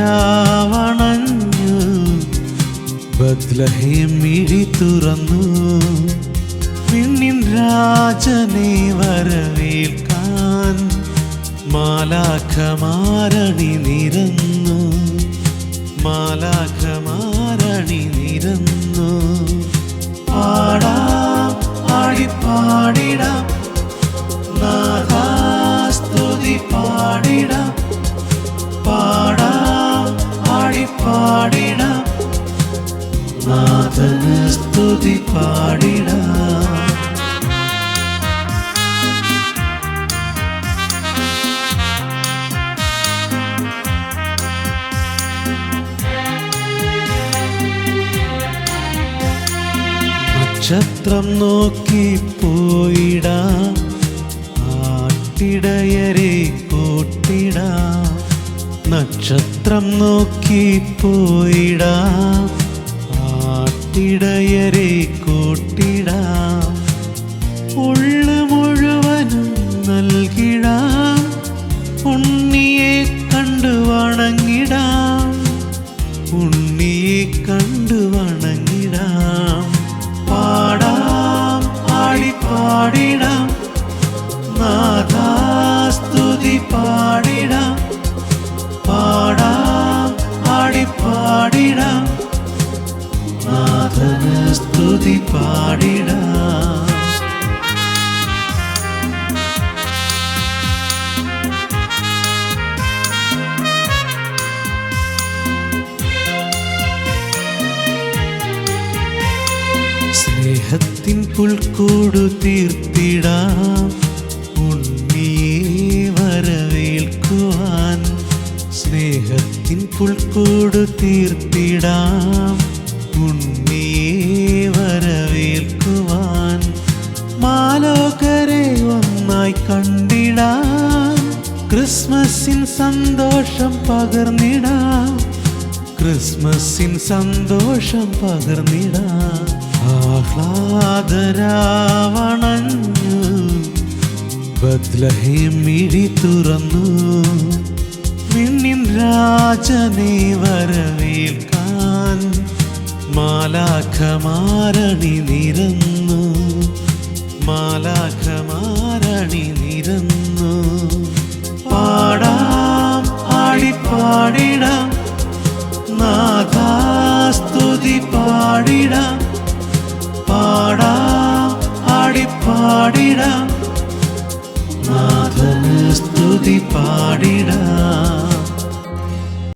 രാവണഞ്ഞു, Bethlehem മിഴി തുറന്നു. വിണ്ണിൻ രാജനെ വരവേൽക്കാൻ മാലാഖമാരണി നിരന്നു, മാലാഖമാരണി നിരന്നു. പാടാം, ആടിപ്പാടിടാം, നാഥാസ്തുതി പാടിടാം. പാടാം, ആടിപ്പാടിടാം, നാഥന് സ്തുതി പാടിടാം. നക്ഷത്രം നോക്കി പോയിടാം, ആട്ടിടയരെ കൂട്ടിടാം. നക്ഷത്രം നോക്കി പോയിടാം, ആട്ടിടയരെ കൂട്ടിടാം. ഉള്ളു മുഴുവനും നൽകിടാം, ഉണ്ണിയെ കണ്ടു വണങ്ങിടാം, ഉണ്ണിയെ കണ്ടു വണങ്ങിടാം. പാടാം, ആടിപ്പാടിടാം, നാഥാസ്തുതി പാടിടാം. പാടാം, ആടിപ്പാടിടാം, നാഥന് സ്തുതി പാടിടാം. സ്നേഹത്തിൻ പുൽക്കൂടു തീർത്തിടാം, ഉണ്ണിയെ വരവേൽക്കുവാൻ. സ്നേഹത്തിൻ പുൽക്കൂടു തീർത്തിടാം, ഉണ്ണിയെ വരവേൽക്കുവാൻ. മാലോകരെ ഒന്നായി കണ്ടിടാം, ക്രിസ്മസിൻ സന്തോഷം പകർന്നിടാം, ക്രിസ്മസിൻ സന്തോഷം പകർന്നിടാം. ആഹ്ലാദരാവണഞ്ഞു, ബത്ലഹേം മിഴി തുറന്നു. വിണ്ണിൻ രാജനെ വരവേൽക്കാൻ മാലാഖമാരണി നിരന്നു, മാലാഖമാരണി നിരന്നു. പാടാം, ആടിപ്പാടിടാം, നാഥാസ്തുതി പാടിടാം. പാടാം, ആടിപ്പാടിടാം, നാഥന് സ്തുതി പാടിടാം.